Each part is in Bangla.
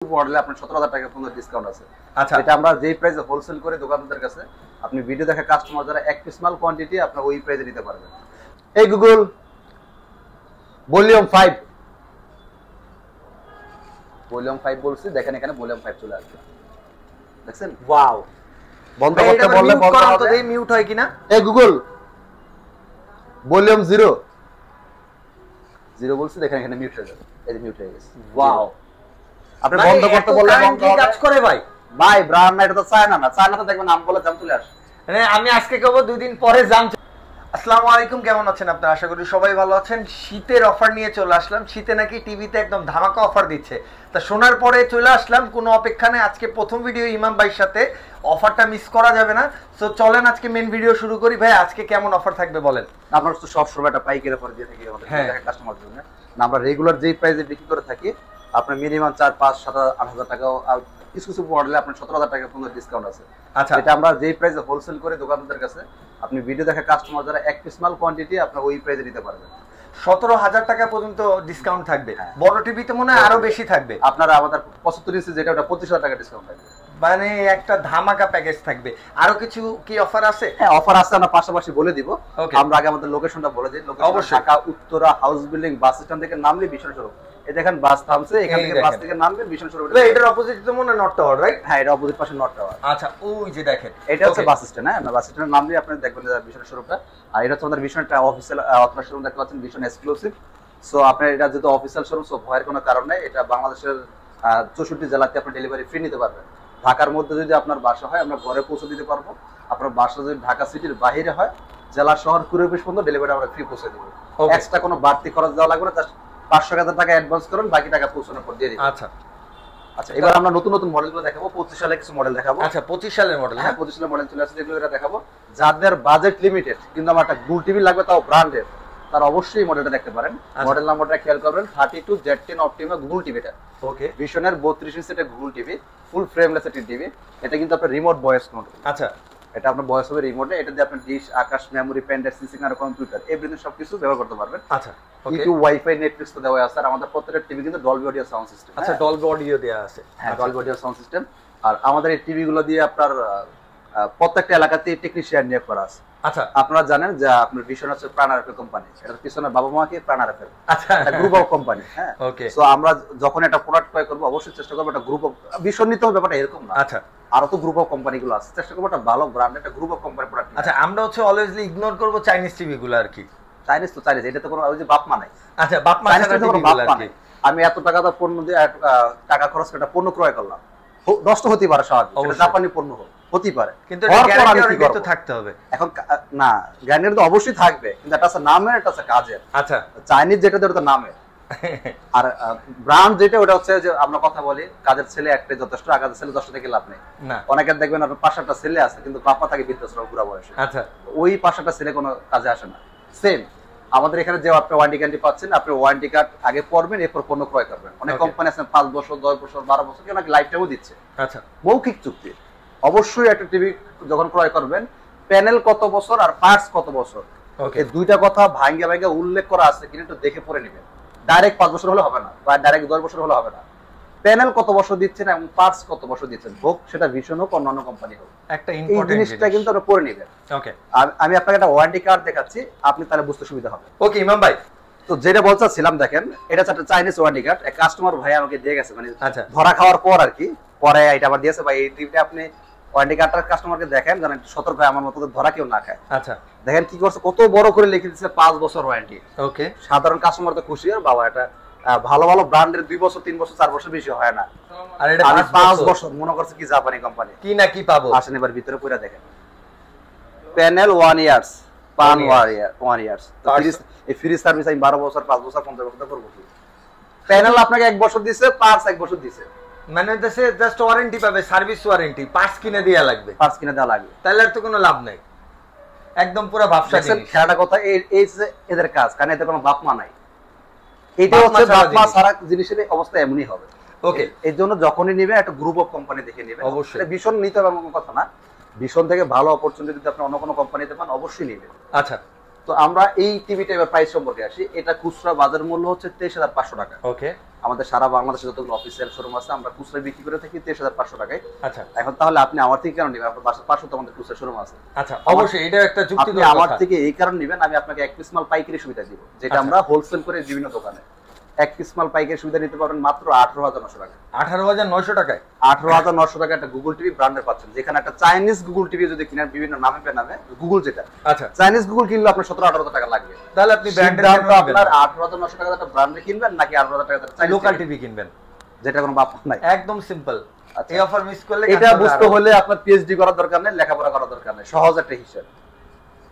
মডেলে আপনার 17,000 টাকা পর্যন্ত ডিসকাউন্ট আছে। আচ্ছা, এটা আমরা যেই প্রাইসে হোলসেল করে দোকানদারদের কাছে, আপনি ভিডিও দেখা কাস্টমার যারা এক পিস মাল কোয়ান্টিটি আপনার ওই প্রাইসে নিতে পারবেন। এই গুগল ভলিউম 5 বলছি, দেখেন এখানে ভলিউম 5 চলে আসবে, দেখছেন? ওয়াও, বন্ধ করতে বললে বন্ধ হবে। এই মিউট হয় কিনা? এই গুগল ভলিউম 0 বলছি, দেখেন এখানে মিউট হয়ে যাবে। এই যে মিউট হয়ে গেছে। ওয়াও, আপনি বন্ধ করতে বললে বন্ধ হবে। কাজ করে ভাই। ভাই ব্র্যান্ড না, এটা তো চায়না না। চায়না তো দেখবেন নাম বলে জাম চলে আসে। মানে আমি আজকে কব 2 দিন পরে জাম। আসসালামু আলাইকুম, কেমন আছেন আপনারা? আশা করি সবাই ভালো আছেন। শীতের অফার নিয়ে চলে আসলাম। শীতে নাকি টিভিতে একদম ধামাকা অফার দিচ্ছে, তা শোনার পরে চলে আসলাম। কোনো অপেক্ষা নেই, আজকে প্রথম ভিডিও ইমাম ভাইয়ের সাথে, অফারটা মিস করা যাবে না। সো চলেন আজকে মেন ভিডিও শুরু করি। ভাই আজকে কেমন অফার থাকবে বলেন? আপনারা তো সব সময় একটা পাইকারি অফার দিয়ে থাকি আমাদের কাস্টমারদের জন্য। না, আমরা রেগুলার যেই প্রাইসে বিক্রি করে থাকি, আপনার মিনিমাম 4, 5, 7, 8,000 টাকা, আর কিছু কিছু মডেলে আপনার 17,000 টাকা পর্যন্ত ডিসকাউন্ট আছে। আচ্ছা, এটা আমরা যেই প্রাইসে হোলসেল করে দোকানদারদের কাছে, আপনি ভিডিও দেখা কাস্টমার যারা এক পিস মাল কোয়ান্টিটি আপনার ওই প্রাইসে নিতে পারবেন। 17,000 টাকা পর্যন্ত ডিসকাউন্ট থাকবে। বড় টিভিতে মনে হয় আরো বেশি থাকবে। আপনারা আমাদের 75 ইঞ্চি যেটা, ওটা 25,000 টাকা ডিসকাউন্ট থাকবে। মানে একটা ধামাকা প্যাকেজ থাকবে। আরো কিছু কি অফার আছে? হ্যাঁ, অফার আছে, আমরা পাশাপাশি বলে দিব। আমরা আগে আমাদের লোকেশনটা বলে দিই। Location Dhaka Uttara house building bus stand থেকে নামলে ভীষণ শোরুম। এই দেখেন বাস থামছে, এখান থেকে বাস থেকে নামবেন ভীষণ শোরুম। এটার অপোজিট তো মনে হয় নর্থ টাওয়ার, রাইট? হ্যাঁ, এটা অপোজিট পাশে নর্থ টাওয়ার। আচ্ছা, ওই যে দেখেন, এটা হচ্ছে বাস স্ট্যান্ড। হ্যাঁ, বাস স্ট্যান্ডের নামলে আপনি দেখবেন যে ভীষণ শোরুমটা। আর এটা হচ্ছে আমাদের ভীষণ একটা অফিসিয়াল অথরাইজ শোরুম, দেখতে পাচ্ছেন, ভীষণ এক্সক্লুসিভ। সো আপনার এটা যেহেতু অফিসিয়াল শোরুম, সো ভয়ের কোনো কারণ নেই। এটা বাংলাদেশের 64 জেলাতে আপনি ডেলিভারি ফ্রি নিতে পারবেন। ঢাকার মধ্যে যদি আপনার বাসা হয়, আমরা ঘরে পৌঁছে দিতে পারবো। আপনার বাসা যদি ঢাকা সিটির বাইরে হয়, জেলা শহর কুড়ি অফিস পর্যন্ত ডেলিভারি আমরা ফ্রি পৌঁছে দিব। এক্সট্রা কোনো বাড়তি খরচ দেওয়া লাগবে না। জাস্ট 500 টাকা অ্যাডভান্স করুন, বাকি টাকা পৌঁছানোর পর দিয়ে দিবেন। আচ্ছা আচ্ছা, এবার আমরা নতুন নতুন মডেলগুলো দেখাবো। 25 সালে কিছু মডেল দেখাবো। আচ্ছা, 25 সালের মডেল। হ্যাঁ, 25 সালের মডেল চলে আসছে, যেগুলো এটা দেখাবো। যাদের বাজেট লিমিটেড কিন্তু আমার একটা গুল টিভি লাগবে, তাও ব্র্যান্ডের, তার অবশ্যই মডেলটা দেখতে পারেন। মডেল নাম্বারটা খেয়াল করবেন, 32 Z10 অপটিমা গুগল টিভিটা। ওকে, ভিশনের 32 ইঞ্চি এটা গুগল টিভি, ফুল ফ্রেমলেস একটা টিভি। এটা কিন্তু আপনার রিমোট ভয়েস কন্ট্রোল। আচ্ছা, এটা আপনার ভয়েস হবে রিমোটে। এটা দিয়ে আপনি dish, Akash, memory, pen drive, সিসিং আর কম্পিউটার এভরিথিং সবকিছু ব্যবহার করতে পারবেন। আচ্ছা, ইউটিউব, ওয়াইফাই, নেটফ্লিক্স তো দেওয়া আছে। আর আমাদের প্রত্যেকটা টিভি কিন্তু ডলবি অডিও সাউন্ড সিস্টেম। আচ্ছা, ডলবি অডিও দেয়া আছে। হ্যাঁ, ডলবি অডিও সাউন্ড সিস্টেম। আর আমাদের এই টিভি গুলো দিয়ে আপনার প্রত্যেকটা এলাকাতে টেকনিশিয়ান নিয়োগ করা আছে। আচ্ছা, আপনারা জানেন যে আপনার ভিশন হচ্ছে প্রাণারফেল কোম্পানি। এটার পিছনে বাবা মাকে প্রাণারফেল, আচ্ছা, গ্রুপ অফ কোম্পানি। হ্যাঁ, ওকে। সো আমরা যখন একটা প্রোডাক্ট ক্রয় করব, অবশ্যই চেষ্টা করব একটা গ্রুপ অফ ভিশন নিতে হবে। ব্যাপারটা এরকম না। আচ্ছা, আরো তো গ্রুপ অফ কোম্পানিগুলো আছে, চেষ্টা করব একটা ভালো ব্র্যান্ড, একটা গ্রুপ অফ কোম্পানি প্রোডাক্ট। আচ্ছা, আমরা হচ্ছে অলওয়েজলি ইগনোর করব চাইনিজ টিভি গুলো আর কি। চাইনিজ তো চাইনিজ, এটা তো কোনো ওই যে বাপ মা নাই। আচ্ছা, বাপ মা ছাড়া টিভি গুলো আর কি। আমি এত টাকা দা পণ্য দিয়ে টাকা খরচ করে একটা পণ্য ক্রয় করলাম, নষ্ট হতে পারে, স্বাভাবিক, সেটা জাপানি পণ্য হোক, হতে পারে, কিন্তু গ্যারান্টি তো থাকতে হবে। এখন না, গ্যারান্টি তো অবশ্যই থাকবে, কিন্তু এটা আছে নামের, এটা আছে কাজের। আচ্ছা, চাইনিজ যেটা ওটা নামের, আর ব্র্যান্ড যেটা ওটা হচ্ছে যে আমরা কথা বলি, কাজের ছেলে একটাই যথেষ্ট, কাজের ছেলে 10টা থেকে লাভ নেই। অনেকের দেখবেন আপনার 5-7টা ছেলে আছে, কিন্তু বাবা থাকে বৃদ্ধাশ্রম বুড়া বয়সে। আচ্ছা, ওই 5-7টা ছেলে কোনো কাজে আসে না। সেম আমাদের এখানে যে আপনি ওয়ারেন্টি গ্যারান্টি পাচ্ছেন, আপনি ওয়ারেন্টি কার্ড আগে পড়বেন, এরপর পণ্য ক্রয় করবেন। অনেক কোম্পানি আছে 5 বছর, 10 বছর, 12 বছর, কেউ নাকি লাইফ টাইমও দিচ্ছে। আচ্ছা, মৌখিক চুক্তি। অবশ্যই একটা টিভি যখন ক্রয় করবেন, প্যানেল কত বছর আর পার্টস কত বছর, এই দুইটা কথা ভাঙ্গা ভাঙ্গা উল্লেখ করা আছে, কিন্তু একটু দেখে পড়ে নেবেন। ডাইরেক্ট 5 বছর হলে হবে না, বা ডাইরেক্ট 10 বছর হলে হবে না। প্যানেল কত বছর দিচ্ছেন এবং পার্টস কত বছর দিচ্ছেন, হোক সেটা ভিশন হোক, অন্যান্য কোম্পানি হোক, একটা ইম্পর্টেন্ট জিনিসটা কিন্তু আপনি পড়ে নেবেন। ওকে, আমি আপনাকে একটা ওয়ারেন্টি কার্ড দেখাচ্ছি, আপনি তাহলে বুঝতে সুবিধা হবে। ওকে ইমাম ভাই, তো যেটা বলছিলাম, দেখেন এটা হচ্ছে একটা চাইনিজ ওয়ারেন্টি কার্ড। এক কাস্টমার ভাই আমাকে দিয়ে গেছে, মানে ধরা খাওয়ার পর আর কি, পরে এটা আবার দিয়েছে ভাই, এই টিভিটা আপনি ওয়ারেন্টি কার্ডটা কাস্টমারকে দেখেন, যেন একটু সতর্ক হয়, আমার মতো ধরা কেউ না খায়। আচ্ছা, দেখেন কি করছে, কত বড় করে লিখে দিচ্ছে 5 বছর ওয়ারেন্টি। ওকে, সাধারণ কাস্টমার তো খুশি, আর বাবা এটা ভালো ভালো ব্র্যান্ডের 2 বছর, 3 বছর, 4 বছর বেশি হয় না, আর এটা 5 বছর মনে করছে কি জাপানি কোম্পানি, কি না কি পাবো। আসেন এবার ভিতরে পড়ে দেখেন, প্যানেল 1 ইয়ার্স, পান 1 ইয়ার্স, এই ফ্রি সার্ভিস আমি 12 বছর, 5 বছর, 15 বছর করব কি? প্যানেল আপনাকে 1 বছর দিছে, পার্টস 1 বছর দিছে, মানে হচ্ছে জাস্ট ওয়ারেন্টি পাবে, সার্ভিস ওয়ারেন্টি, পার্টস কিনে দেয়া লাগবে, পার্টস কিনে দেওয়া লাগবে, তাহলে আর তো কোনো লাভ নাই। একদম পুরো ভাবসা জিনিস। খেলাটা কথা এই যে এদের কাজ, কারণ এতে কোনো বাপ মা নাই। এটা হচ্ছে বাপ মা সারা জিনিসের অবস্থা এমনই হবে। ওকে, এই জন্য যখনই নেবেন একটা গ্রুপ অফ কোম্পানি দেখে নেবেন। অবশ্যই ভীষণ নিতে হবে এমন কথা না, ভীষণ থেকে ভালো অপরচুনিটি যদি আপনি অন্য কোনো কোম্পানিতে পান, অবশ্যই নেবেন। আচ্ছা, তো তো আমরা এই টিভিটা এবার প্রাইস সম্পর্কে আসি। এটা খুচরা বাজার মূল্য হচ্ছে 23,500 টাকা। ওকে, আমাদের সারা বাংলাদেশে যতগুলো অফিসিয়াল শোরুম আছে আমরা খুচরা বিক্রি করে থাকি 23,500 টাকায়। আচ্ছা, এখন তাহলে আপনি আমার থেকে কেন নেবেন? আপনার বাসার পাশে তো আমাদের খুচরা শোরুম আছে। আচ্ছা, অবশ্যই এটা একটা যুক্তিগত আপনি কথা। আমার থেকে এই কারণে নেবেন, আমি আপনাকে এক পিস মাল পাইকারি সুবিধা দিব, যেটা আমরা হোলসেল করে বিভিন্ন দোকানে এক পিস মাল পাইকারি সুবিধা নিতে পারবেন মাত্র 18,900 টাকা। 18,900 টাকায় 18,900 টাকা একটা গুগল টিভি ব্র্যান্ডের পাচ্ছেন, যেখানে একটা চাইনিজ গুগল টিভি যদি কিনেন বিভিন্ন নামে নামে গুগল, যেটা আচ্ছা চাইনিজ গুগল কিনলে আপনার 17-18 টাকা লাগবে। তাহলে আপনি ব্র্যান্ডের আপনার 18,900 টাকা একটা ব্র্যান্ডে কিনবেন নাকি 18,000 টাকা লোকাল টিভি কিনবেন, যেটা কোনো বাপ নাই। একদম সিম্পল। এই অফার মিস করলে এটা বুঝতে হলে আপনার পিএইচডি করার দরকার নেই, লেখাপড়া করার দরকার নেই, সহজ একটা হিসাব।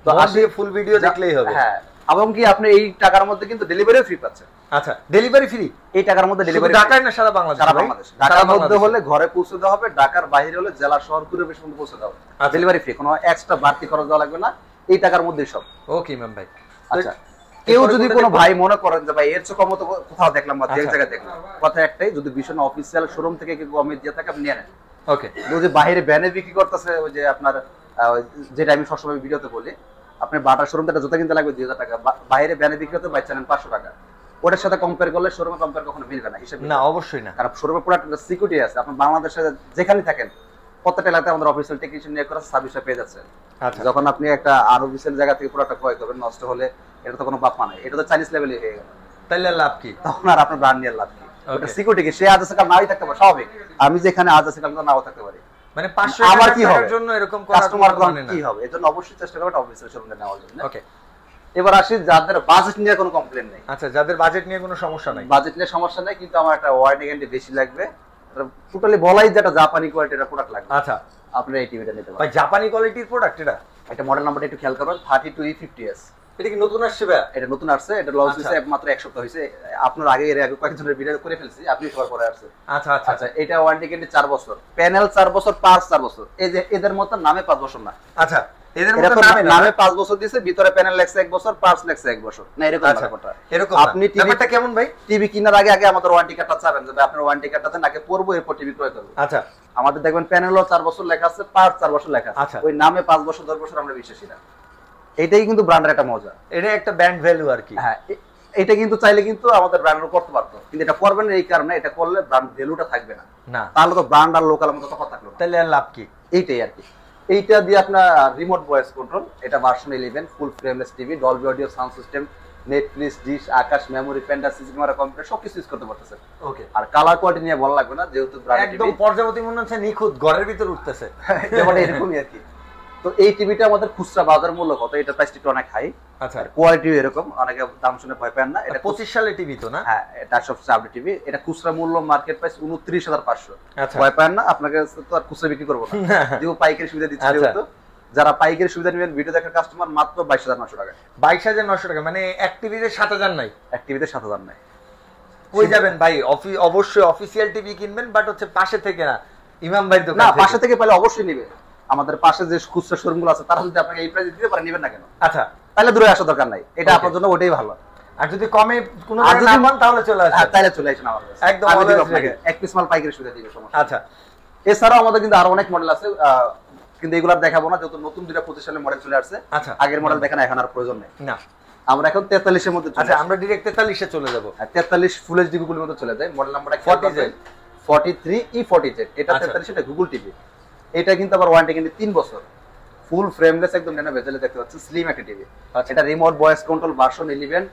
তো আসলে ফুল ভিডিও দেখলেই হবে। হ্যাঁ, এবং কি আপনি এই টাকার মধ্যে কিন্তু ডেলিভারিও ফ্রি পাচ্ছেন। আচ্ছা, ডেলিভারি ফ্রি এই টাকার মধ্যে ডেলিভারি ঢাকায় না সারা বাংলাদেশ? সারা বাংলাদেশ। ঢাকার মধ্যে হলে ঘরে পৌঁছে দেওয়া হবে, ঢাকার বাইরে হলে জেলা শহর ঘুরে বেশ পর্যন্ত পৌঁছে দেওয়া হবে। ডেলিভারি ফ্রি, কোনো এক্সট্রা বাড়তি খরচ দেওয়া লাগবে না, এই টাকার মধ্যেই সব। ওকে ম্যাম ভাই। আচ্ছা, কেউ যদি কোনো ভাই মনে করেন যে ভাই এর চেয়ে কম তো কোথাও দেখলাম বা যে জায়গায় দেখলাম, কথা একটাই, যদি ভীষণ অফিসিয়াল শোরুম থেকে কেউ কমে দিয়ে থাকে আপনি নিয়ে নেন। ওকে, যদি বাইরে ব্যানে বিক্রি করতেছে, ওই যে আপনার যেটা আমি সবসময় ভিডিওতে বলি, আপনি বাটার শোরুম থেকে জুতা কিনতে লাগবে 2,000 টাকা, বাইরে ব্যানে বিক্রি করতে বাইরে চালেন 500 টাকা। ওটার সাথে কম্পেয়ার করলে শোরুমে কম্পেয়ার কখনো মিলবে না, হিসেবে না, অবশ্যই না। কারণ শোরুমে পুরো একটা সিকিউরিটি আছে। আপনি বাংলাদেশে যেখানে থাকেন প্রত্যেকটা এলাকায় আমাদের অফিসিয়াল টেকনিশিয়ান নিয়ে করে সার্ভিসটা পেয়ে যাচ্ছে। আচ্ছা, যখন আপনি একটা আর অফিসিয়াল জায়গা থেকে পুরোটা ক্রয় করবেন, নষ্ট হলে এটা তো কোনো বাপমা নাই, এটা তো চাইনিজ লেভেলে হয়ে গেল, তাহলে লাভ কি? তখন আর আপনার ব্র্যান্ড নিয়ে লাভ কি? ওটা সিকিউরিটি কি, সে আজ আছে কাল নাই থাকতে পারে, স্বাভাবিক। আমি যেখানে আজ আছে কাল নাও থাকতে পারি, মানে 500 আমার কি হবে টাকার জন্য এরকম করার কাস্টমার মানে না কি হবে? এজন্য অবশ্যই চেষ্টা করবেন অফিসিয়াল শোরুমে নেওয়ার জন্য। ওকে, এবার আসি যাদের বাজেট নিয়ে কোনো কমপ্লেন নেই। আচ্ছা, যাদের বাজেট নিয়ে কোনো সমস্যা নাই, বাজেট নিয়ে সমস্যা নেই, কিন্তু আমার একটা ওয়ারেন্টি গ্যারান্টি বেশি লাগবে, টোটালি বলাই যেটা জাপানি কোয়ালিটির প্রোডাক্ট লাগবে। আচ্ছা, আপনারা এই টিভিটা নিতে ভাই পারেন। জাপানি কোয়ালিটির প্রোডাক্ট এটা? এটা মডেল নাম্বারটা একটু খেয়াল করবেন, 32E50s। এটা কি নতুন আসছে ভাই? এটা নতুন আসছে, এটা লঞ্চ হইছে মাত্র 1 সপ্তাহ হইছে। আপনার আগে এর আগে কয়েকজনের ভিডিও করে ফেলছি, আপনি সবার পরে আসছে। আচ্ছা আচ্ছা আচ্ছা, এটা ওয়ারেন্টি গ্যারান্টি 4 বছর, প্যানেল 4 বছর, পার্টস 4 বছর। এই যে এদের মত নামে 5 বছর না। আচ্ছা, এদের এটা মধ্যে তো নামে 5 বছর দিয়েছে, ভিতরে প্যানেল লাগছে 1 বছর, পার্টস লাগছে 1 বছর। না, এরকম ব্যাপারটা। এরকম আপনি টিভিটা কেমন ভাই? টিভি কেনার আগে আগে আমাদের ওয়ারেন্টি কার্ডটা চাবেন, যে আপনার ওয়ারেন্টি কার্ডটাতে নাকি পড়বো, এরপর টিভি ক্রয় করব। আচ্ছা, আমাদের দেখবেন প্যানেলও 4 বছর লেখা আছে, পার্টস 4 বছর লেখা আছে। আচ্ছা, ওই নামে 5 বছর 10 বছর আমরা বিশ্বাসী না। এটাই কিন্তু ব্র্যান্ডের একটা মজা। এটা একটা ব্র্যান্ড ভ্যালু আর কি। হ্যাঁ, এটা কিন্তু চাইলে কিন্তু আমাদের ব্র্যান্ডও করতে পারতো, কিন্তু এটা করবেন না এই কারণে, এটা করলে ব্র্যান্ড ভ্যালুটা থাকবে না। না, তাহলে তো ব্র্যান্ড আর লোকাল মতো তফাৎ থাকলো না। তাহলে আর লাভ কি? এইটাই আর কি। এইটা দিয়ে আপনার রিমোট ভয়েস কন্ট্রোল, এটা version 11, full frameless TV, Dolby audio sound system, Netflix, dish, Akash, memory, পেন্ডা, সিসি ক্যামেরা, কম্পিউটার সবকিছু ইউজ করতে পারতেছেন। ওকে, আর কালার কোয়ালিটি নিয়ে ভালো লাগবে না, যেহেতু ব্র্যান্ড একদম পর্যাবতী মনে হচ্ছে নিখুঁত ঘরের ভিতর উঠতেছে, যেমন এরকমই আর কি। তো এই টিভিটা আমাদের খুচরা বাজার মূল্য কত? এটা প্রাইস একটু অনেক হাই। আচ্ছা, কোয়ালিটিও এরকম, অনেকে দাম শুনে ভয় পান না। এটা 25 সালে টিভি তো না? হ্যাঁ, এটা সবচেয়ে আপডেট টিভি। এটা খুচরা মূল্য মার্কেট প্রাইস 29,500। আচ্ছা, ভয় পান না, আপনাকে তো আর খুচরা বিক্রি করবো না, যেহেতু পাইকারি সুবিধা দিচ্ছি। যেহেতু যারা পাইকারি সুবিধা নেবেন, ভিডিও দেখার কাস্টমার মাত্র 22,900 টাকা। 22,900 টাকা, মানে এক টিভিতে 7,000 নাই? এক টিভিতে 7,000 নাই। কই যাবেন ভাই? অবশ্যই অফিসিয়াল টিভি কিনবেন, বাট হচ্ছে পাশে থেকে না, ইমাম ভাইয়ের দোকান না, থেকে। পাশে থেকে পেলে অবশ্যই নিবে। আমাদের পাশে যে খুচরা শোরুমগুলো আছে, তারা যদি আপনাকে এই প্রাইসে দিতে পারে, নিবেন না কেন? আচ্ছা, তাহলে দূরে আসার দরকার নাই, এটা আপনার জন্য ওটাই ভালো। আর যদি কমে কোনো না পান তাহলে চলে আসেন, তাহলে চলে আসেন আমার কাছে, একদম আমি দিব always আপনাকে ready। এক পিস মাল পাইকারি সুবিধা দিব, সমস্যা। আচ্ছা, এছাড়াও আমাদের কিন্তু আরো অনেক মডেল আছে, কিন্তু এগুলো দেখাবো না, যেহেতু নতুন 2025 সালের মডেল চলে আসছে। আচ্ছা, আগের মডেল দেখানো এখন আর প্রয়োজন নেই। না, আমরা এখন 43 এর মধ্যে চলে আচ্ছা, আসি। আমরা ডাইরেক্ট 43 এ চলে যাব। 43 ফুল এইচডি গুগলের মধ্যে চলে যায়। মডেল নাম্বারটা 43E40Z। এটা 43, এটা গুগল টিভি। এটা কিন্তু আবার ওয়ারেন্টি কিন্তু 3 বছর, ফুল ফ্রেমলেস, একদম নেনা বেজেলে দেখতে পাচ্ছেন, স্লিম একটা টিভি। এটা remote voice control version 11,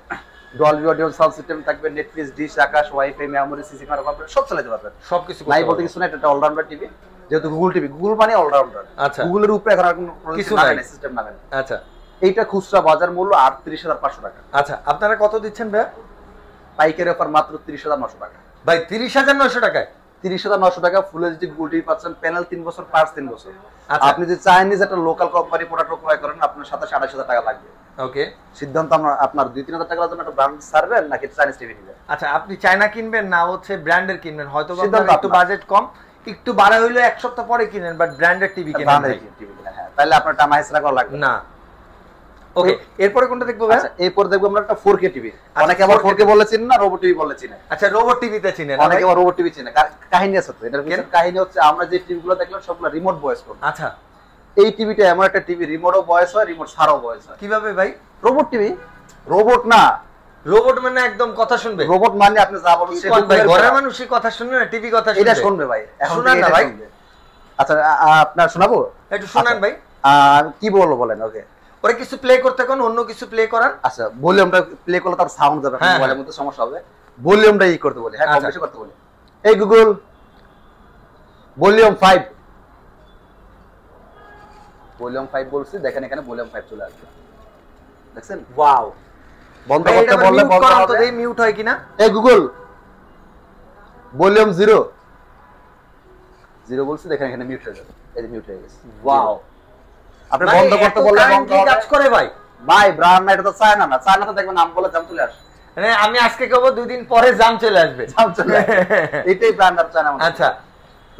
Dolby audio sound system থাকবে, Netflix, dish, Akash, wifi, memory, CC camera, computer সব চালাতে পারবেন, সবকিছু নাই বলতে কিছু না। এটা অলরাউন্ডার টিভি, যেহেতু গুগল টিভি, গুগল মানে অলরাউন্ডার। আচ্ছা, গুগলের উপরে এখন আর কোনো কিছু নাই, নাই, সিস্টেম নামে। আচ্ছা, এইটা খুচরা বাজার মূল্য 38,500 টাকা। আচ্ছা, আপনারা কত দিচ্ছেন ভাই? পাইকারি অফার মাত্র 30,900 টাকা। ভাই 30,900 টাকায়? 30,900 টাকা ফুল এইচডি গুগল টিভি পাচ্ছেন, প্যানেল 3 বছর, পার্টস 3 বছর। আচ্ছা, আপনি যদি চাইনিজ একটা লোকাল কোম্পানি প্রোডাক্ট ক্রয় করেন, আপনার 27,000-28,000 টাকা লাগবে। ওকে, সিদ্ধান্ত আপনার 2-3,000 টাকার জন্য একটা ব্র্যান্ড সারবেন নাকি চাইনিজ টিভি নেবেন? আচ্ছা, আপনি চায়না কিনবেন না হচ্ছে ব্র্যান্ডের কিনবেন? হয়তো সিদ্ধান্ত একটু বাজেট কম, একটু বাড়া হইলো 1 সপ্তাহ পরে কিনেন, বাট ব্র্যান্ডের টিভি কিনেন ভাই। হ্যাঁ, তাহলে আপনার টাকা হাইসরা করা লাগবে না। ওকে, এরপরে কোনটা দেখবো ভাই? আচ্ছা, এরপর দেখবো আমরা একটা 4K টিভি। অনেকে আবার 4K বলে চিনেন না, রোবট টিভি বলে চিনেন। আচ্ছা, রোবট টিভিতে চিনেন? অনেকে আবার রোবট টিভি চিনে। কাহিনী আছে তো, এটার পিছনে কাহিনী হচ্ছে, আমরা যে টিভিগুলো দেখলাম সবগুলো রিমোট ভয়েস করব। আচ্ছা, এই টিভিটা এমন একটা টিভি, রিমোটও ভয়েস হয়, রিমোট ছাড়াও ভয়েস হয়। কিভাবে ভাই? রোবট টিভি, রোবট না, রোবট মানে একদম কথা শুনবে, রোবট মানে আপনি যা বলবেন সে শুনবে, ঘরের মানুষই কথা শুনবে না, টিভি কথা শুনবে, এটা শুনবে ভাই, এখন শুনান না ভাই। আচ্ছা আপনার শোনাবো, একটু শুনান ভাই। কি বলবো বলেন? ওকে, ওরে কিছু প্লে করতে কোন, অন্য কিছু প্লে করান। আচ্ছা ভলিউমটা প্লে করলে তার সাউন্ড যাবে, মোবাইলের মধ্যে সমস্যা হবে, ভলিউমটা ই করতে বলি, হ্যাঁ কম বেশি করতে বলি। এই গুগল ভলিউম 5, ভলিউম 5 বলছি, দেখেন এখানে ভলিউম 5 চলে আসবে, দেখছেন? ওয়াও, বন্ধ করতে বললে বন্ধ হবে, এই মিউট হয় কিনা। এই গুগল ভলিউম 0 বলছি, দেখেন এখানে মিউট হয়ে যাবে, এই যে মিউট হয়ে গেছে। ওয়াও, আপনি বন্ধ করতে বললে বন্ধ হবে, কাজ করে ভাই। ভাই ব্রান্ড না, এটা তো চায়না না, চায়না তো দেখবেন নাম বলে জাম চলে আসে। মানে আমি আজকে কব 2 দিন পরে জাম চলে আসবে, জাম চলে আসবে, এটাই ব্র্যান্ড আর চায়না। আচ্ছা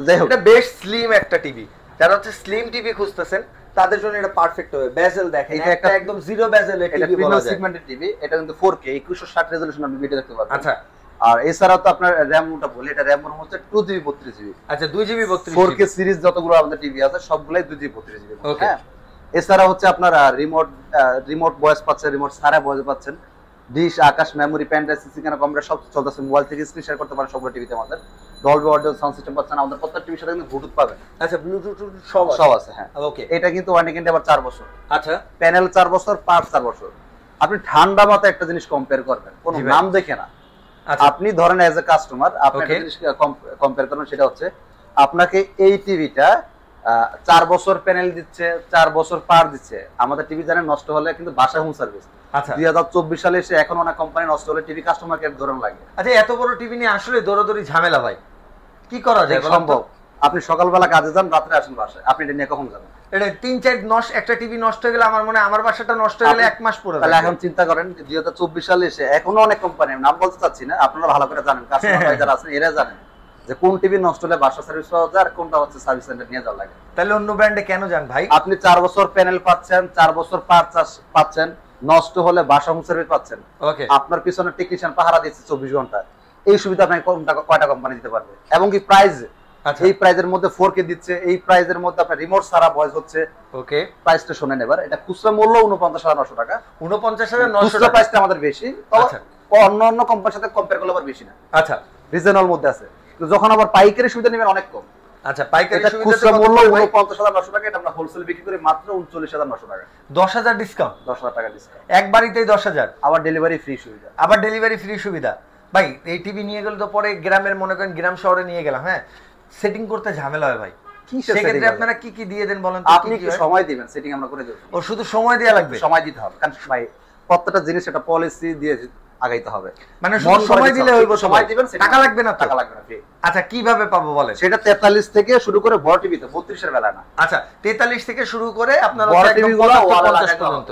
যাই হোক, এটা বেশ স্লিম একটা টিভি, যারা হচ্ছে স্লিম টিভি খুঁজতেছেন তাদের জন্য এটা পারফেক্ট হবে। বেজেল দেখেন, এটা একটা একদম জিরো বেজেলের টিভি বলা যায়, সেগমেন্টের টিভি, এটা কিন্তু 4K 2160 রেজোলিউশন আপনি ভিডিও দেখতে পারবেন। আচ্ছা, আর এছাড়াও তো আপনার র‍্যামটা বলি, এটা র‍্যাম হচ্ছে 2GB 32GB। আচ্ছা 2GB 32GB 4K সিরিজ যতগুলো আমাদের টিভি আছে সবগুলাই 2GB 32GB। ওকে, হ্যাঁ, এছাড়া হচ্ছে আপনার রিমোট ভয়েস পাচ্ছেন, রিমোট সারা ভয়েস পাচ্ছেন, dish, Akash, memory, pen drive, CC camera, computer সব চলতেছে, মোবাইল থেকে স্ক্রিন শেয়ার করতে পারেন সবগুলো টিভিতে। আমাদের ডলবি অডিও সাউন্ড সিস্টেম পাচ্ছেন, আমাদের প্রত্যেকটা টিভির সাথে কিন্তু ব্লুটুথ পাবেন। আচ্ছা ব্লুটুথ সব আছে, হ্যাঁ। ওকে, এটা কিন্তু ওয়ারেন্টি আবার 4 বছর। আচ্ছা, প্যানেল 4 বছর, পার্টস 4 বছর। আপনি ঠান্ডা মাথায় একটা জিনিস কম্পেয়ার করবেন, কোনো নাম দেখে না। আপনি ধরেন এজ এ কাস্টমার আপনি একটা জিনিস কম্পেয়ার করবেন, সেটা হচ্ছে আপনাকে এই টিভিটা 4 বছর প্যানেল দিচ্ছে, 4 বছর পার দিচ্ছে। আমাদের টিভি জানেন নষ্ট হলে কিন্তু বাসা হোম সার্ভিস। আচ্ছা 2024 সালে এসে এখন অনেক কোম্পানি নষ্ট হলে টিভি কাস্টমারকে ধরন লাগে। আচ্ছা এত বড় টিভি নিয়ে আসলে দৌড়াদৌড়ি ঝামেলা ভাই, কি করা যায় সম্ভব? আপনি সকালবেলা কাজে যান, রাত্রে আসেন বাসায়, আপনি এটা নিয়ে কখন যাবেন? এটা 3-4 নষ্ট, একটা টিভি নষ্ট হয়ে গেলে আমার মনে হয় আমার বাসাটা নষ্ট হয়ে গেলে 1 মাস পুরো। তাহলে এখন চিন্তা করেন 2024 সালে এসে এখনো অনেক কোম্পানি, নাম বলতে চাচ্ছি না, আপনারা ভালো করে জানেন, কাস্টমার যারা আছেন এরা জানেন যে কোন টিভি নষ্ট হলে বাসা সার্ভিস পাওয়া যায় আর কোনটা হচ্ছে সার্ভিস সেন্টার নিয়ে যাওয়া লাগে। তাহলে অন্য ব্র্যান্ডে কেন যান ভাই? আপনি 4 বছর প্যানেল পাচ্ছেন, 4 বছর পার্টস পাচ্ছেন, নষ্ট হলে বাসা হোম সার্ভিস পাচ্ছেন। ওকে, আপনার পিছনে টেকনিশিয়ান পাহারা দিচ্ছে 24 ঘন্টা। এই সুবিধা আপনাকে কয়টা কোম্পানি দিতে পারবে? এবং কি প্রাইস, এই প্রাইজের মধ্যে 4K দিচ্ছে, এই প্রাইজের মধ্যে আপনার রিমোট সারা ভয়েস হচ্ছে। ওকে, প্রাইসটা শুনেন এবার। এটা খুচরা মূল্য 49,900 টাকা। 49,900 টাকা প্রাইসটা আমাদের বেশি, তবে অন্য কোম্পানির সাথে কম্পেয়ার করলে আবার বেশি না। আচ্ছা, রিজনেবল মধ্যে আছে। কিন্তু যখন আবার পাইকারি সুবিধা নেবেন অনেক কম। আচ্ছা, পাইকারি সুবিধা খুচরা মূল্য 49,900 টাকা, এটা আমরা হোলসেল বিক্রি করি মাত্র 39,900 টাকা। 10,000 ডিসকাউন্ট, 10,000 টাকা ডিসকাউন্ট, একবারইতেই 10,000। আবার ডেলিভারি ফ্রি সুবিধা, আবার ডেলিভারি ফ্রি সুবিধা। ভাই এই টিভি নিয়ে গেলে তো পরে গ্রামের, মনে করেন গ্রাম শহরে নিয়ে গেলাম, হ্যাঁ সেটিং করতে ঝামেলা হয় ভাই। কি সেক্ষেত্রে আপনারা কি কি দিয়ে দেন বলেন তো? আপনি কি সময় দিবেন, সেটিং আমরা করে দেব। ও শুধু সময় দেয়া লাগবে? সময় দিতে হবে, কারণ ভাই প্রত্যেকটা জিনিস এটা পলিসি দিয়ে আগাইতে হবে। মানে শুধু সময় দিলে হইব? সময় দিবেন, টাকা লাগবে না, টাকা লাগবে না। আচ্ছা কিভাবে পাবো বলেন? সেটা 43 থেকে শুরু করে বড় টিভিতে 32 এর বেলা না। আচ্ছা 43 থেকে শুরু করে আপনারা বড় টিভিগুলো 50 পর্যন্ত।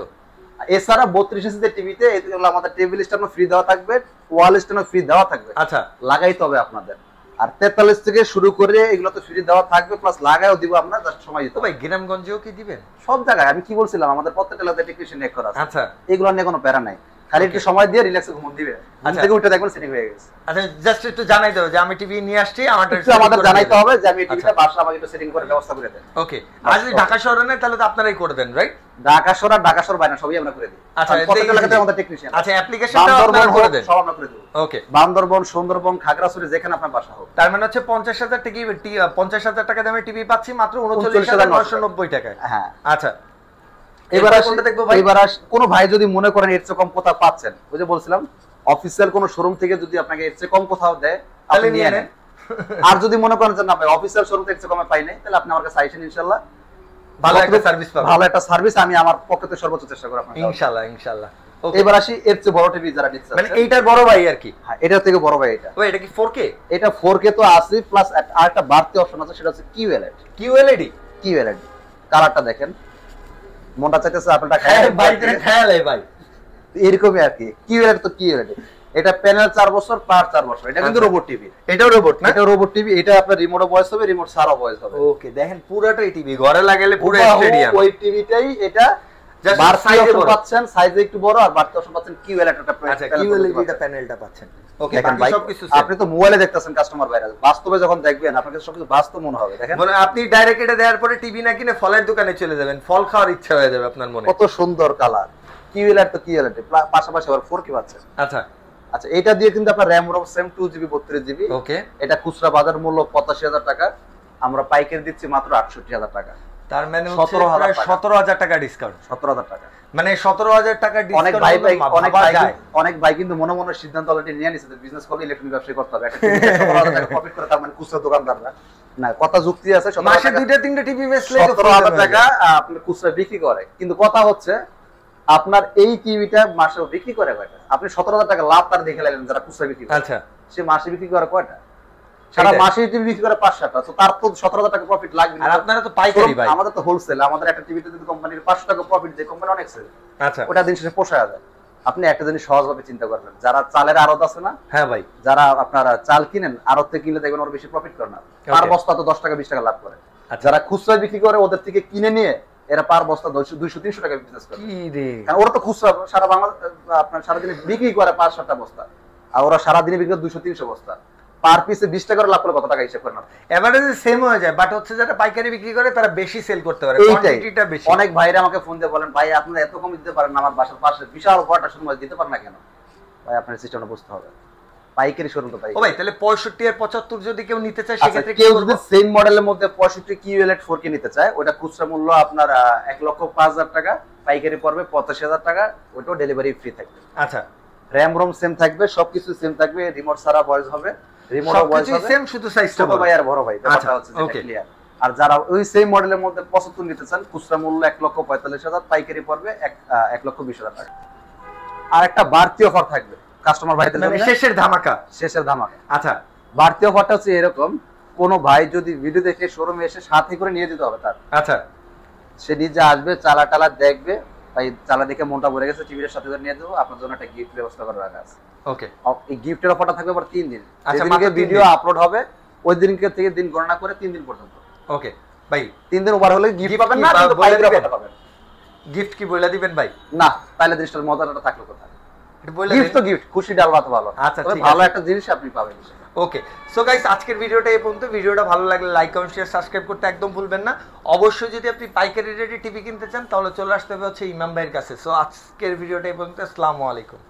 এছাড়া 32 ইঞ্চির টিভিতে এগুলো আমাদের টেবিল স্ট্যান্ড ফ্রি দেওয়া থাকবে, ওয়াল স্ট্যান্ড ফ্রি দেওয়া থাকবে। আচ্ছা, লাগাইতে হবে আপনাদের। আর 43 থেকে শুরু করে এগুলো তো ফ্রি দেওয়া থাকবে, প্লাস লাগায়ও দিব আমরা, জাস্ট সময় দিতে। ভাই গ্রামগঞ্জেও কি দিবেন? সব জায়গায়। আমি কি বলছিলাম, আমাদের প্রত্যেকটা এলাকাতে টেকনিশিয়ান নেক করা আছে। আচ্ছা, এগুলো নিয়ে কোনো প্যারা নাই, খালি একটু সময় দিয়ে রিল্যাক্সে ঘুম দিবে। আচ্ছা, থেকে উঠে দেখবেন সেটিং হয়ে গেছে। আচ্ছা জাস্ট একটু জানাই দাও যে আমি টিভি নিয়ে আসছি, আমাদের জানাইতে হবে যে আমি টিভিটা বাসা আমাকে একটু সেটিং করে ব্যবস্থা করে দেন। ওকে, আর যদি ঢাকা শহরে নেই তাহলে তো আপনারাই করে দেন, রাইট? ঢাকা শহর আর ঢাকা শহর বাইরে সবই আমরা করে দিই। আচ্ছা, প্রত্যেকটা এলাকাতে আমাদের টেকনিশিয়ান। আচ্ছা, অ্যাপ্লিকেশনটা আপনারা করে দেন, সব আমরা করে দেব। ওকে, বান্দরবন, সুন্দরবন, খাগড়াছড়ি, যেখানে আপনার বাসা হোক। তার মানে হচ্ছে 50,000 টাকা দামে টিভি পাচ্ছি মাত্র 39,990 টাকায়। হ্যাঁ, আচ্ছা এবার কোন ভাই যদি মনে করেন এর চেয়ে কম কোথাও পাচ্ছেন, ওই যে বলছিলাম অফিসিয়াল কোন শোরুম থেকে যদি আপনাকে এর চেয়ে কম কোথাও দেয় আপনি নিয়ে নেন। আর যদি মনে করেন যে না ভাই অফিসিয়াল শোরুম থেকে এর চেয়ে কমে পাই নাই, তাহলে আপনি আমার কাছে আইসেন, ইনশাআল্লাহ ভালো একটা সার্ভিস পাবেন। ভালো একটা সার্ভিস আমি আমার পক্ষ থেকে সর্বোচ্চ চেষ্টা করব আপনাকে, ইনশাআল্লাহ ইনশাআল্লাহ। এবার আসি এর চেয়ে বড় টিভি যারা নিচ্ছে, মানে এইটার বড় ভাই আর কি। হ্যাঁ, এটার থেকে বড় ভাই এটা। ওই এটা কি 4K? এটা 4K তো আছে, প্লাস আরেকটা বাড়তি অপশন আছে, সেটা হচ্ছে QLED। QLED কালারটা দেখেন, মনটা চাইতেছে আপনারা খেয়াল ভাই এরকমই আর কি। QLED তো QLED, এটা প্যানেল 4 বছর, পার 4 বছর। এটা কিন্তু রোবট টিভি। এটাও রোবট না? এটা রোবট টিভি। এটা আপনার রিমোটও ভয়েস হবে, রিমোট ছাড়াও ভয়েস হবে। ওকে, দেখেন পুরোটাই টিভি, ঘরে লাগালে পুরো স্টেডিয়াম। ওই টিভিটাই এটা জাস্ট সাইজে পাচ্ছেন, সাইজে একটু বড়, আর বাড়তি অপশন পাচ্ছেন QLED একটা। আচ্ছা, QLED এটা প্যানেলটা পাচ্ছেন। ওকে, বাকি সবকিছু আপনি তো মোবাইলে দেখতেছেন কাস্টমার ভাইরাল, বাস্তবে যখন দেখবেন আপনার কাছে সবকিছু বাস্তব মনে হবে। দেখেন মানে আপনি ডাইরেক্ট এটা দেওয়ার পরে টিভি না কিনে ফলের দোকানে চলে যাবেন, ফল খাওয়ার ইচ্ছা হয়ে যাবে আপনার মনে। কত সুন্দর কালার, কিউএলআর তো কিউএলআর পাশাপাশি আবার 4K পাচ্ছেন। আচ্ছা আচ্ছা, এটা দিয়ে কিন্তু আপনার RAM ROM same 2GB 32GB। ওকে, এটা খুচরা বাজার মূল্য ৮৫,০০০ টাকা, আমরা পাইকারি দিচ্ছি মাত্র ৬৮,০০০ টাকা। তার মানে ১৭,০০০ টাকা ডিসকাউন্ট। ১৭,০০০ টাকা, মানে ১৭,০০০ টাকা ডিসকাউন্ট। অনেক ভাই কিন্তু মনে মনে সিদ্ধান্ত অলরেডি নিয়ে নিছে যে বিজনেস করলে ইলেকট্রনিক ব্যবসা করতে হবে, একটা ১৭,০০০ টাকা প্রফিট করে, তার মানে খুচরা দোকানদাররা না, কথা যুক্তি আছে। মাসে ২টা ৩টা টিভি বেচলে ১৭,০০০ টাকা আপনি খুচরা বিক্রি করে, কিন্তু কথা হচ্ছে আপনার এই টিভিটা মাসে বিক্রি করে কয়টা? আপনি ১৭,০০০ টাকা লাভ তার দেখে লাগলেন যারা খুচরা বিক্রি করে। আচ্ছা, সে মাসে বিক্রি করে কয়টা? সারা মাসে টিভি বিক্রি করে ৫-৭টা, তো তার তো ১৭,০০০ টাকা প্রফিট লাগবে। আর আপনারা তো পাইকারি ভাই, আমাদের তো হোলসেল। আমাদের একটা টিভিতে যদি কোম্পানির ৫০০ টাকা প্রফিট, যে কোম্পানি অনেক সেল, আচ্ছা ওটা দিন শেষে পোষায় যায়। আপনি একটা জিনিস সহজভাবে চিন্তা করবেন, যারা চালের আড়ত আছে না, হ্যাঁ ভাই, যারা আপনারা চাল কিনেন আড়ত থেকে কিনলে দেখবেন ওরা বেশি প্রফিট করে না, পার বস্তা তো ১০ টাকা ২০ টাকা লাভ করে। যারা খুচরা বিক্রি করে ওদের থেকে কিনে নিয়ে এরা পার বস্তা ২০০-৩০০ টাকা বিজনেস করে। কারণ ওরা তো খুচরা সারা বাংলাদেশ আপনার সারাদিনে বিক্রি করে ৫-৭টা বস্তা, আর ওরা সারাদিনে বিক্রি করে ২০০-৩০০ বস্তা, পার পিসে ২০ টাকা লাভ করে কত টাকা হিসাব করেন? এভারেজ সেম হয়ে যায়, বাট হচ্ছে যারা পাইকারি বিক্রি করে তারা বেশি সেল করতে পারে, কোয়ান্টিটিটা বেশি। অনেক ভাইরা আমাকে ফোন দিয়ে বলেন, ভাই আপনারা এত কম দিতে পারেন না, আমার বাসার পাশে বিশাল বড়টা সময় দিতে পারেন না কেন? ভাই আপনার সিস্টেমটা বুঝতে হবে, পাইকারি শোরুম তো পাইকারি। ও ভাই, তাহলে 65 আর 75 যদি কেউ নিতে চায় সেক্ষেত্রে কেউ যদি সেম মডেলের মধ্যে 65 কিউএলএড 4K নিতে চায়, ওটা খুচরা মূল্য আপনার ১,০৫,০০০ টাকা, পাইকারি পড়বে ৮৫,০০০ টাকা, ওটাও ডেলিভারি ফ্রি থাকবে। আচ্ছা, র‍্যাম রম সেম থাকবে, সবকিছু সেম থাকবে, রিমোট ছাড়া ভয়েস হবে, রিমোটও ভয়েস হবে, সেম, শুধু সাইজটা ছোট ভাই আর বড় ভাই, ব্যাপারটা হচ্ছে যেটা ক্লিয়ার। আর যারা ওই সেম মডেলের মধ্যে ৭৫ নিতে চান, খুচরা মূল্য ১,৪৫,০০০, পাইকারি পড়বে ১,২০,০০০ টাকা। আর একটা বাড়তি অফার থাকবে কাস্টমার ভাইদের জন্য, শেষের ধামাকা। শেষের ধামাকা। আচ্ছা, বাড়তি অফারটা হচ্ছে এরকম, কোন ভাই যদি ভিডিও দেখে শোরুমে এসে সাথে করে নিয়ে যেতে হবে তার। আচ্ছা, সে নিজে আসবে, চালা টালা দেখবে, ভাই চালা দেখে মনটা ভরে গেছে, টিভির সাথে করে নিয়ে যাবো, আপনার জন্য একটা গিফট ব্যবস্থা করে রাখা আছে। ওকে, এই গিফটের অফারটা থাকবে আবার ৩ দিন। আচ্ছা, যেদিনকে ভিডিও আপলোড হবে ওই দিনকে থেকে দিন গণনা করে ৩ দিন পর্যন্ত। ওকে ভাই, ৩ দিন ওভার হলে গিফট পাবেন না, কিন্তু পাইকারি অফারটা পাবেন। গিফট কি বলে দিবেন ভাই? না, তাহলে জিনিসটার মজাটা থাকলো কোথায়? গিফট তো গিফট, খুশি ডাল ভাত ভালো। আচ্ছা, ঠিক ভালো আছে, একটা জিনিস আপনি পাবেন। ওকে, সো গাইস, আজকের ভিডিওটা এই পর্যন্ত। ভিডিওটা ভালো লাগলে লাইক, কমেন্ট, শেয়ার, সাবস্ক্রাইব করতে একদম ভুলবেন না। অবশ্যই যদি আপনি পাইকারি রেটে টিভি কিনতে চান তাহলে চলে আসতে হবে হচ্ছে ইমাম ভাইয়ের কাছে। সো আজকের ভিডিওটা এই পর্যন্ত। আসসালামু আলাইকুম।